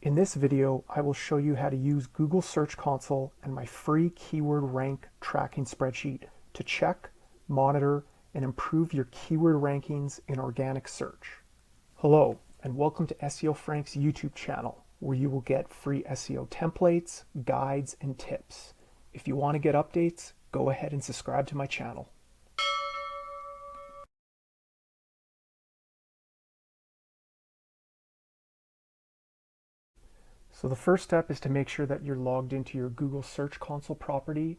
In this video, I will show you how to use Google Search Console and my free keyword rank tracking spreadsheet to check, monitor, and improve your keyword rankings in organic search. Hello, and welcome to SEO Frank's YouTube channel, where you will get free SEO templates, guides, and tips. If you want to get updates, go ahead and subscribe to my channel. So the first step is to make sure that you're logged into your Google Search Console property.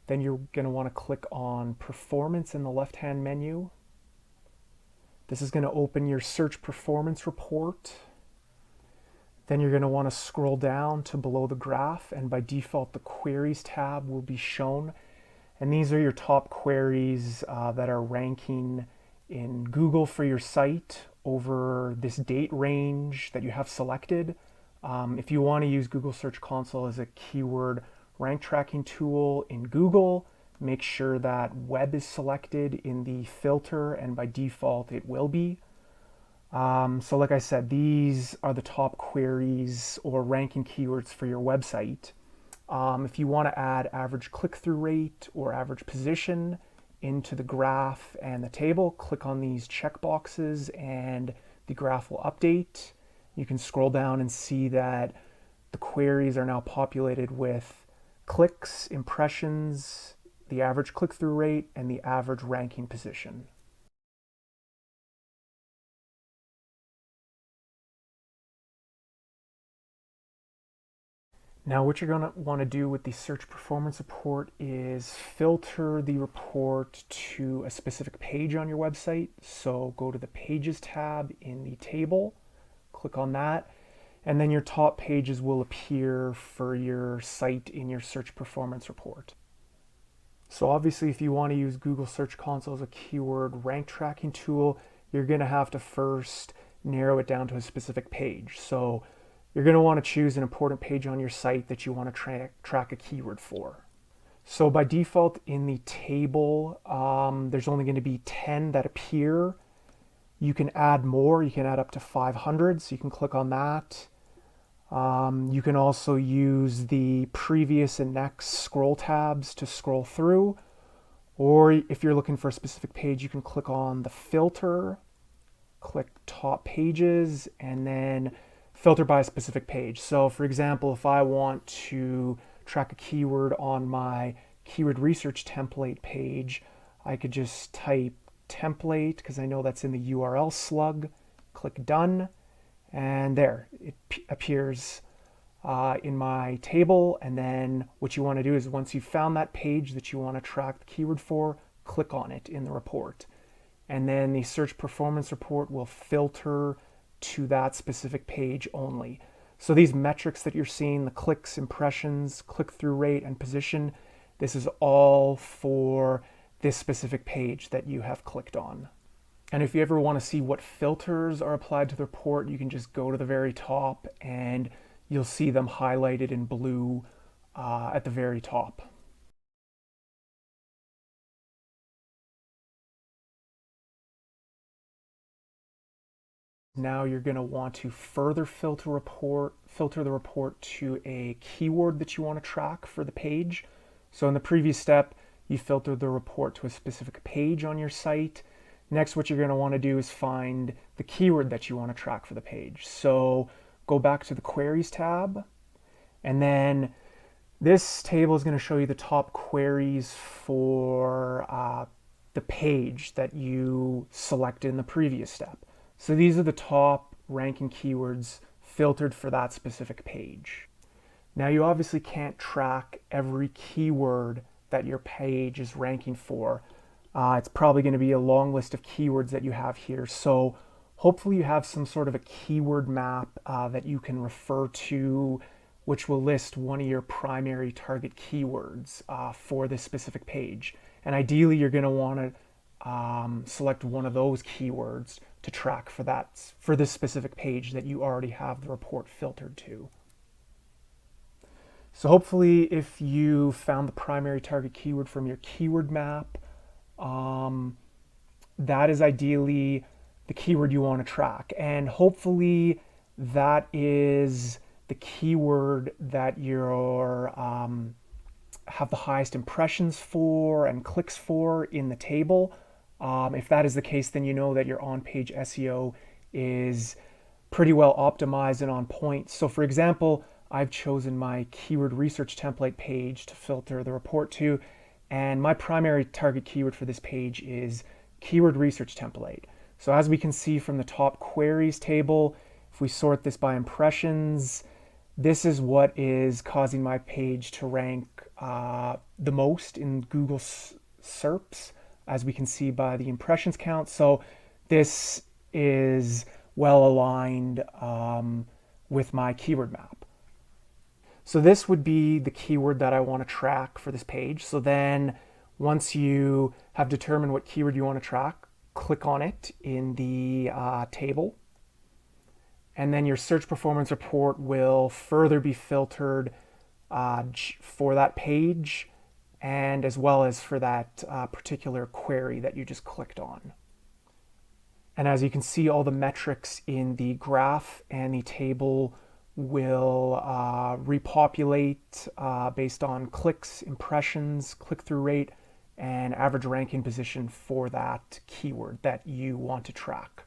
Then you're going to want to click on Performance in the left-hand menu. This is going to open your search performance report. Then you're going to want to scroll down to below the graph, and by default the Queries tab will be shown. And these are your top queries that are ranking in Google for your site over this date range that you have selected. If you want to use Google Search Console as a keyword rank tracking tool in Google, make sure that web is selected in the filter, and by default it will be. So like I said, these are the top queries or ranking keywords for your website. If you want to add average click-through rate or average position into the graph and the table, click on these checkboxes and the graph will update. You can scroll down and see that the queries are now populated with clicks, impressions, the average click-through rate, and the average ranking position. Now what you're going to want to do with the search performance report is filter the report to a specific page on your website. So go to the Pages tab in the table, click on that, and then your top pages will appear for your site in your search performance report. So obviously if you want to use Google Search Console as a keyword rank tracking tool, you're going to have to first narrow it down to a specific page. So you're going to want to choose an important page on your site that you want to track a keyword for. So by default in the table, there's only going to be 10 that appear. You can add more, you can add up to 500, so you can click on that. You can also use the previous and next scroll tabs to scroll through, or if you're looking for a specific page, you can click on the filter, click top pages, and then filter by a specific page. So for example, if I want to track a keyword on my keyword research template page, I could just type template, because I know that's in the URL slug, click done, and there it appears in my table. And then what you want to do is, once you've found that page that you want to track the keyword for, click on it in the report, and then the search performance report will filter to that specific page only. So these metrics that you're seeing, the clicks, impressions, click-through rate, and position, this is all for this specific page that you have clicked on. And if you ever want to see what filters are applied to the report, you can just go to the very top and you'll see them highlighted in blue at the very top. Now you're going to want to further filter the report to a keyword that you want to track for the page. So in the previous step, you filtered the report to a specific page on your site. Next, what you're going to want to do is find the keyword that you want to track for the page. So go back to the Queries tab, and then this table is going to show you the top queries for the page that you selected in the previous step. So these are the top ranking keywords filtered for that specific page. Now you obviously can't track every keyword that your page is ranking for. It's probably going to be a long list of keywords that you have here. So hopefully you have some sort of a keyword map that you can refer to, which will list one of your primary target keywords for this specific page. And ideally you're going to want to select one of those keywords to track for this specific page that you already have the report filtered to. So hopefully if you found the primary target keyword from your keyword map, that is ideally the keyword you want to track. And hopefully that is the keyword that you're have the highest impressions for and clicks for in the table. If that is the case, then you know that your on-page SEO is pretty well optimized and on point. So for example, I've chosen my keyword research template page to filter the report to, and my primary target keyword for this page is keyword research template. So as we can see from the top queries table, if we sort this by impressions, this is what is causing my page to rank the most in Google SERPs, as we can see by the impressions count. So this is well aligned with my keyword map. So this would be the keyword that I want to track for this page. So then once you have determined what keyword you want to track, click on it in the table. And then your search performance report will further be filtered for that page and as well as for that particular query that you just clicked on. And as you can see, all the metrics in the graph and the table will repopulate based on clicks, impressions, click-through rate, and average ranking position for that keyword that you want to track.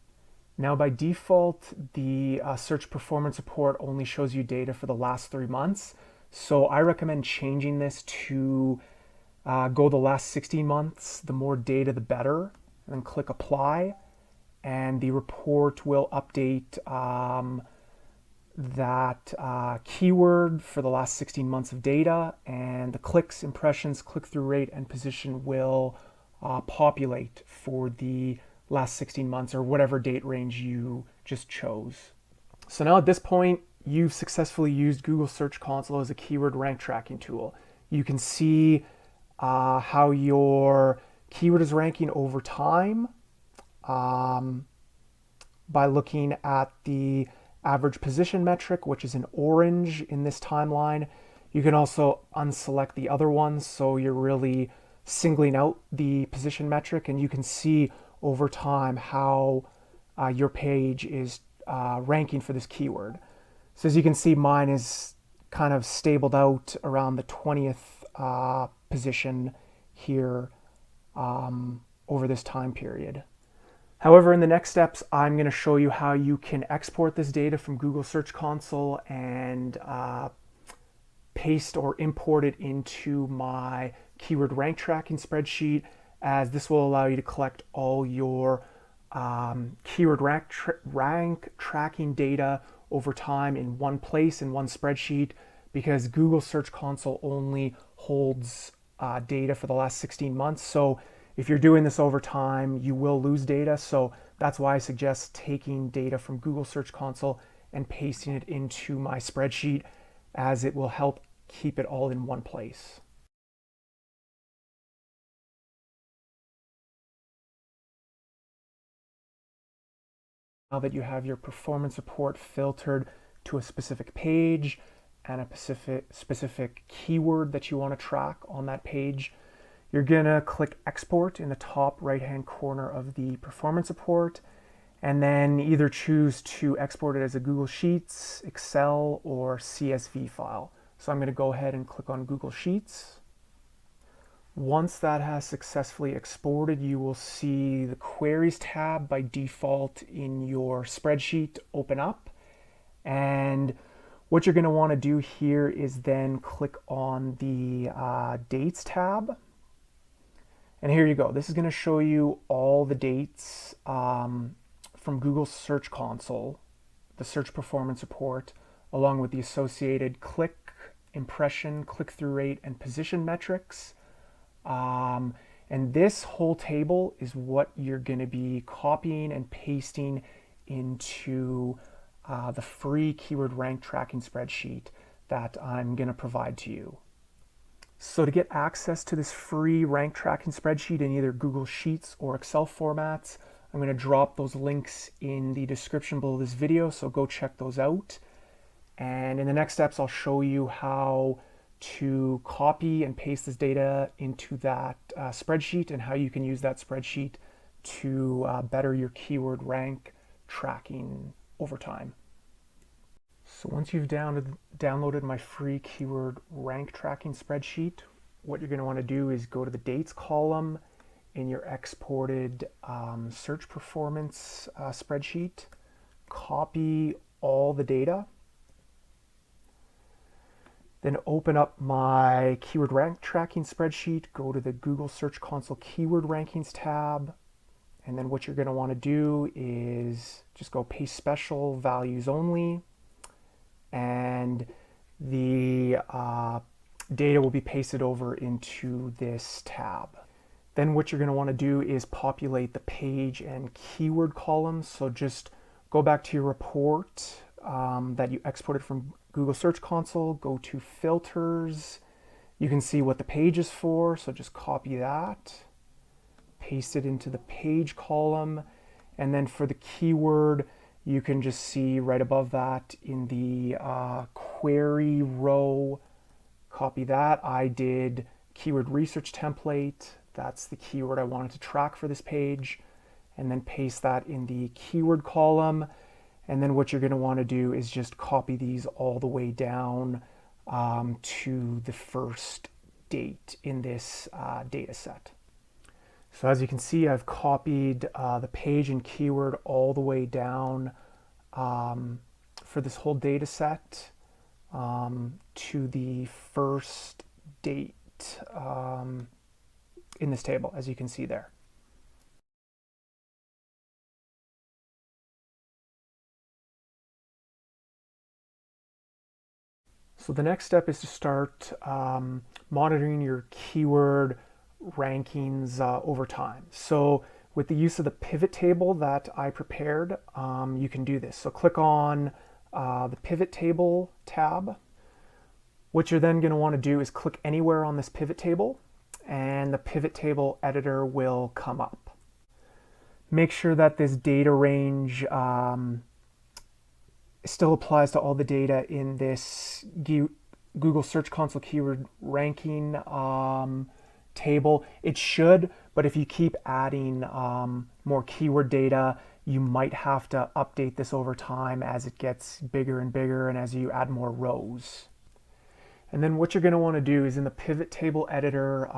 Now, by default, the search performance report only shows you data for the last 3 months. So I recommend changing this to go the last 16 months. The more data, the better. And then click apply. And the report will update that keyword for the last 16 months of data, and the clicks, impressions, click-through rate, and position will populate for the last 16 months or whatever date range you just chose. So now at this point, you've successfully used Google Search Console as a keyword rank tracking tool. You can see how your keyword is ranking over time by looking at the average position metric, which is in orange in this timeline. You can also unselect the other ones, so you're really singling out the position metric, and you can see over time how your page is ranking for this keyword. So as you can see, mine is kind of stabled out around the 20th position here over this time period. However, in the next steps, I'm going to show you how you can export this data from Google Search Console and paste or import it into my keyword rank tracking spreadsheet, as this will allow you to collect all your keyword rank tracking data over time in one place, in one spreadsheet, because Google Search Console only holds data for the last 16 months. So if you're doing this over time, you will lose data. So that's why I suggest taking data from Google Search Console and pasting it into my spreadsheet, as it will help keep it all in one place. Now that you have your performance report filtered to a specific page and a specific keyword that you want to track on that page, you're gonna click export in the top right hand corner of the performance report, and then either choose to export it as a Google Sheets, Excel, or CSV file. So I'm gonna go ahead and click on Google Sheets. Once that has successfully exported, you will see the Queries tab by default in your spreadsheet open up. And what you're gonna wanna do here is then click on the Dates tab. And here you go. This is going to show you all the dates from Google Search Console, the search performance report, along with the associated click, impression, click-through rate, and position metrics. And this whole table is what you're going to be copying and pasting into the free keyword rank tracking spreadsheet that I'm going to provide to you. So to get access to this free rank tracking spreadsheet in either Google Sheets or Excel formats, I'm going to drop those links in the description below this video, so go check those out. And in the next steps, I'll show you how to copy and paste this data into that spreadsheet, and how you can use that spreadsheet to better your keyword rank tracking over time. So once you've downloaded my free keyword rank tracking spreadsheet, what you're going to want to do is go to the dates column in your exported search performance spreadsheet, copy all the data, then open up my keyword rank tracking spreadsheet, go to the Google Search Console keyword rankings tab, and then what you're going to want to do is just go paste special values only, and the data will be pasted over into this tab. Then what you're going to want to do is populate the page and keyword columns. So just go back to your report that you exported from Google Search Console, go to filters. You can see what the page is for, so just copy that, paste it into the page column, and then for the keyword, you can just see right above that in the query row, copy that. I did keyword research template. That's the keyword I wanted to track for this page, and then paste that in the keyword column. And then what you're going to want to do is just copy these all the way down to the first date in this data set. So as you can see, I've copied the page and keyword all the way down for this whole data set to the first date in this table, as you can see there. So the next step is to start monitoring your keyword rankings over time. So with the use of the pivot table that I prepared, you can do this. So click on the pivot table tab. What you're then going to want to do is click anywhere on this pivot table, and the pivot table editor will come up. Make sure that this data range still applies to all the data in this Google Search Console keyword ranking table. It should, but if you keep adding more keyword data, you might have to update this over time as it gets bigger and bigger and as you add more rows. And then what you're going to want to do is in the pivot table editor,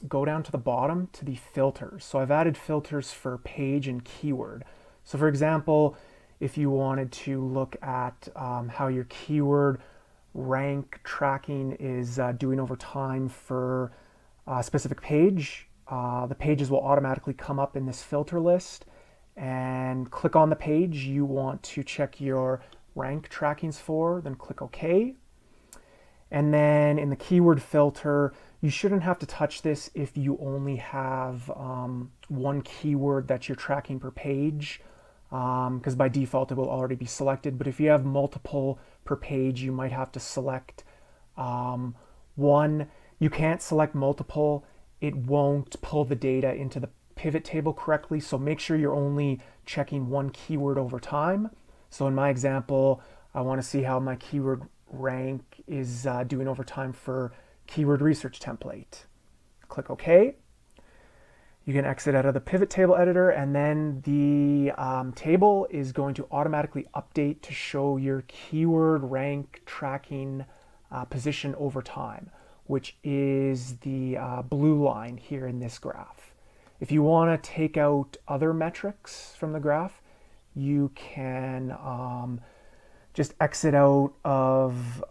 go down to the bottom to the filters. So I've added filters for page and keyword. So for example, if you wanted to look at how your keyword rank tracking is doing over time for a specific page, the pages will automatically come up in this filter list, and click on the page you want to check your rank trackings for, then click OK. And then in the keyword filter, you shouldn't have to touch this if you only have one keyword that you're tracking per page, because by default it will already be selected. But if you have multiple per page, you might have to select one. You can't select multiple. It won't pull the data into the pivot table correctly, so make sure you're only checking one keyword over time. So in my example, I want to see how my keyword rank is doing over time for keyword research template. Click OK. You can exit out of the pivot table editor, and then the table is going to automatically update to show your keyword rank tracking position over time, which is the blue line here in this graph. If you want to take out other metrics from the graph, you can just exit out of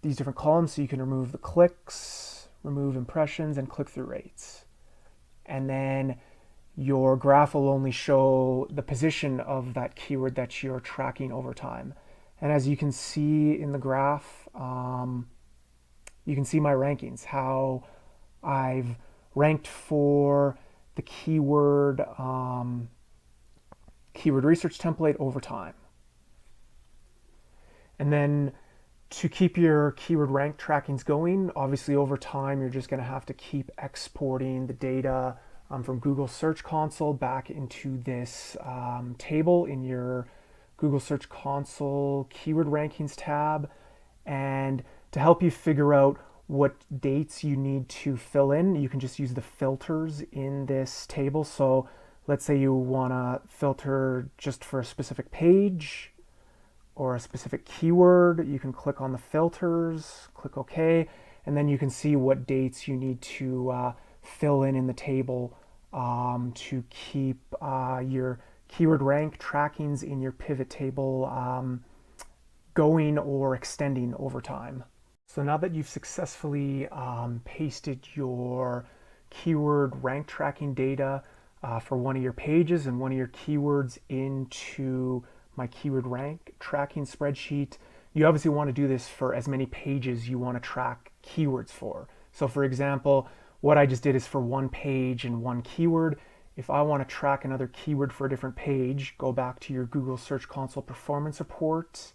these different columns. So you can remove the clicks, remove impressions, and click-through rates. And then your graph will only show the position of that keyword that you're tracking over time. And as you can see in the graph, you can see my rankings, how I've ranked for the keyword research template over time. And then to keep your keyword rank trackings going, obviously over time, you're just going to have to keep exporting the data from Google Search Console back into this table in your Google Search Console keyword rankings tab. And to help you figure out what dates you need to fill in, you can just use the filters in this table. So let's say you want to filter just for a specific page, or a specific keyword, you can click on the filters, click OK, and then you can see what dates you need to fill in the table to keep your keyword rank trackings in your pivot table going or extending over time. So now that you've successfully pasted your keyword rank tracking data for one of your pages and one of your keywords into my keyword rank tracking spreadsheet, you obviously want to do this for as many pages you want to track keywords for. So for example, what I just did is for one page and one keyword. If I want to track another keyword for a different page, go back to your Google Search Console performance report,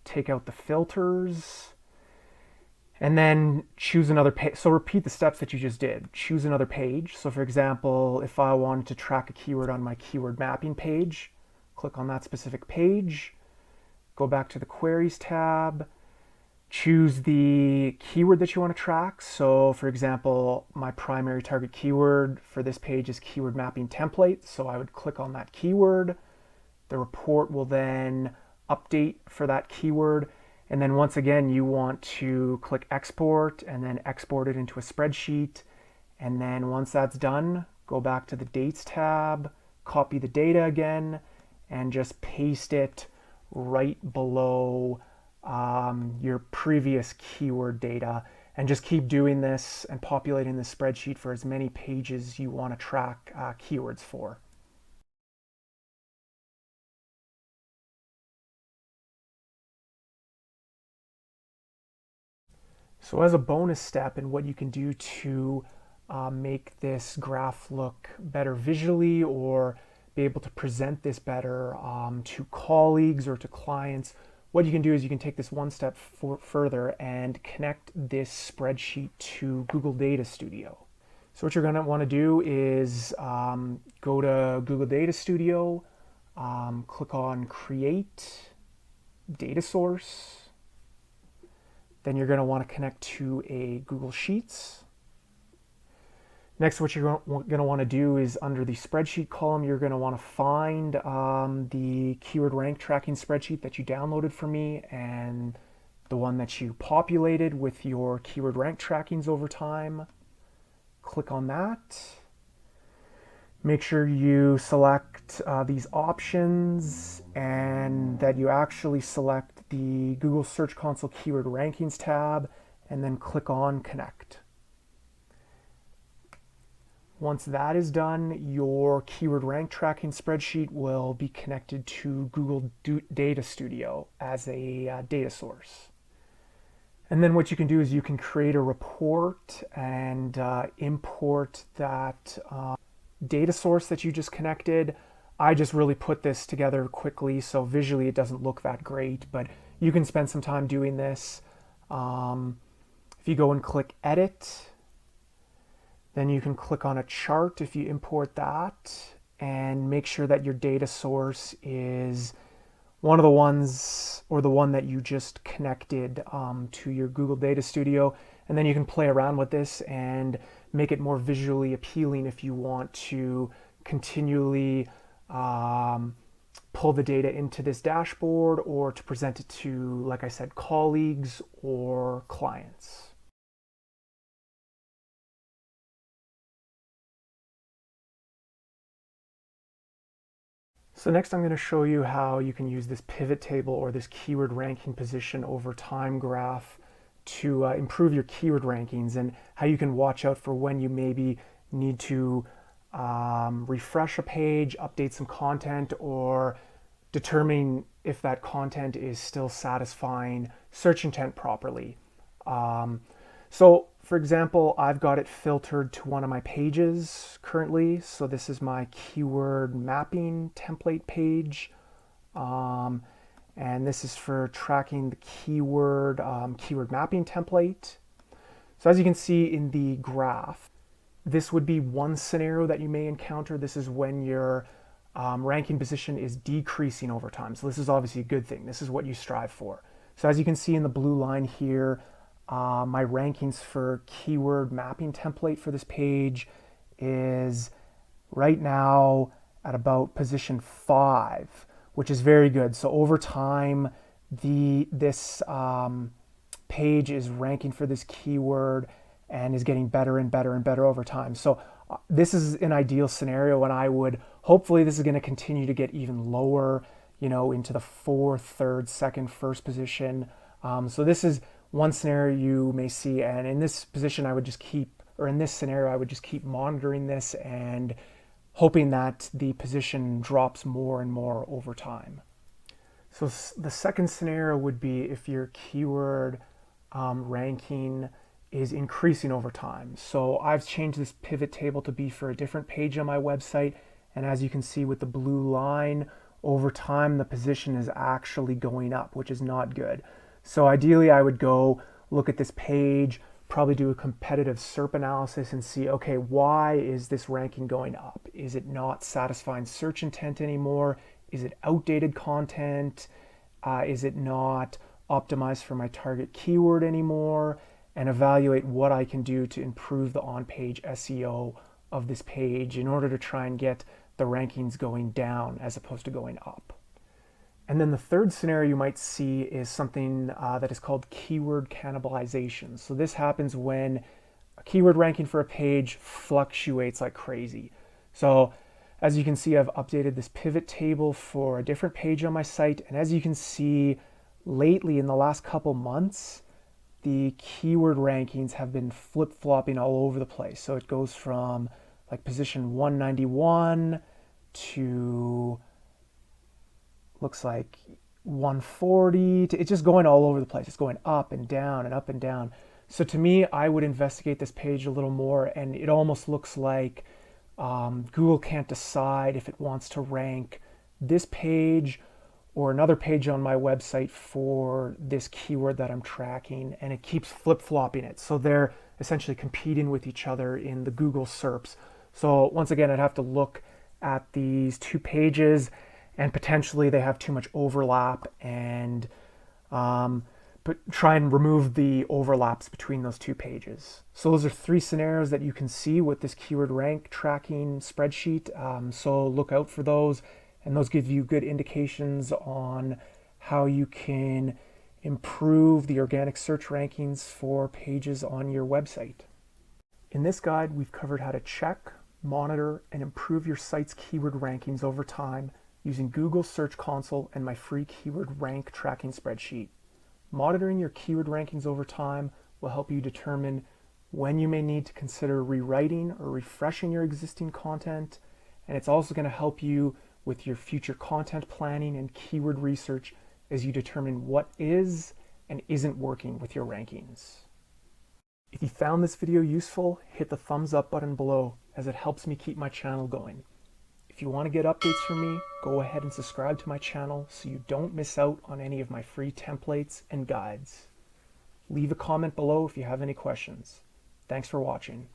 take out the filters, and then choose another page. So repeat the steps that you just did. Choose another page. So for example, if I wanted to track a keyword on my keyword mapping page, click on that specific page, go back to the Queries tab, choose the keyword that you want to track. So for example, my primary target keyword for this page is keyword mapping template. So I would click on that keyword. The report will then update for that keyword. And then once again, you want to click export and then export it into a spreadsheet. And then once that's done, go back to the dates tab, copy the data again, and just paste it right below your previous keyword data. And just keep doing this and populating the spreadsheet for as many pages you want to track keywords for. So as a bonus step, and what you can do to make this graph look better visually or be able to present this better to colleagues or to clients, what you can do is you can take this one step further and connect this spreadsheet to Google Data Studio. So what you're going to want to do is go to Google Data Studio, click on Create Data Source. Then you're going to want to connect to a Google Sheets. Next, what you're going to want to do is under the spreadsheet column, you're going to want to find the keyword rank tracking spreadsheet that you downloaded for me and the one that you populated with your keyword rank trackings over time. Click on that. Make sure you select these options and that you actually select the Google Search Console Keyword Rankings tab and then click on Connect. Once that is done, your keyword rank tracking spreadsheet will be connected to Google Data Studio as a data source. And then what you can do is you can create a report and import that data source that you just connected. I just really put this together quickly, so visually it doesn't look that great, but you can spend some time doing this. If you go and click Edit, then you can click on a chart if you import that, and make sure that your data source is one of the ones or the one that you just connected to your Google Data Studio. And then you can play around with this and make it more visually appealing if you want to continually pull the data into this dashboard or to present it to, like I said, colleagues or clients. So next I'm going to show you how you can use this pivot table or this keyword ranking position over time graph to improve your keyword rankings, and how you can watch out for when you maybe need to refresh a page, update some content, or determine if that content is still satisfying search intent properly. So for example, I've got it filtered to one of my pages currently. So this is my keyword mapping template page. And this is for tracking the keyword mapping template. So as you can see in the graph, this would be one scenario that you may encounter. This is when your ranking position is decreasing over time. So this is obviously a good thing. This is what you strive for. So as you can see in the blue line here, my rankings for keyword mapping template for this page is right now at about position 5, which is very good. So over time, this page is ranking for this keyword and is getting better and better and better over time. So this is an ideal scenario, and I would hopefully this is going to continue to get even lower, into the fourth, third, second, first position. So this is one scenario you may see, and in this position I would just keep, or in this scenario I would just keep monitoring this and hoping that the position drops more and more over time. So the second scenario would be if your keyword ranking is increasing over time. So I've changed this pivot table to be for a different page on my website, and as you can see with the blue line, over time the position is actually going up, which is not good. So ideally I would go look at this page, probably do a competitive SERP analysis and see, okay, why is this ranking going up? Is it not satisfying search intent anymore? Is it outdated content? Is it not optimized for my target keyword anymore? And evaluate what I can do to improve the on-page SEO of this page in order to try and get the rankings going down as opposed to going up. And then the third scenario you might see is something that is called keyword cannibalization. So this happens when a keyword ranking for a page fluctuates like crazy. So as you can see, I've updated this pivot table for a different page on my site. And as you can see, lately in the last couple months, the keyword rankings have been flip-flopping all over the place. So it goes from like position 191 to looks like 140 to, it's just going all over the place. It's going up and down and up and down. So to me, I would investigate this page a little more, and it almost looks like Google can't decide if it wants to rank this page or another page on my website for this keyword that I'm tracking, and it keeps flip-flopping it. So they're essentially competing with each other in the Google SERPs. So once again, I'd have to look at these two pages, and potentially they have too much overlap, and try and remove the overlaps between those two pages. So those are three scenarios that you can see with this keyword rank tracking spreadsheet. So look out for those, and those give you good indications on how you can improve the organic search rankings for pages on your website. In this guide, we've covered how to check, monitor, and improve your site's keyword rankings over time using Google Search Console and my free keyword rank tracking spreadsheet. Monitoring your keyword rankings over time will help you determine when you may need to consider rewriting or refreshing your existing content, and it's also going to help you with your future content planning and keyword research as you determine what is and isn't working with your rankings. If you found this video useful, hit the thumbs up button below, as it helps me keep my channel going. If you want to get updates from me, go ahead and subscribe to my channel so you don't miss out on any of my free templates and guides. Leave a comment below if you have any questions. Thanks for watching.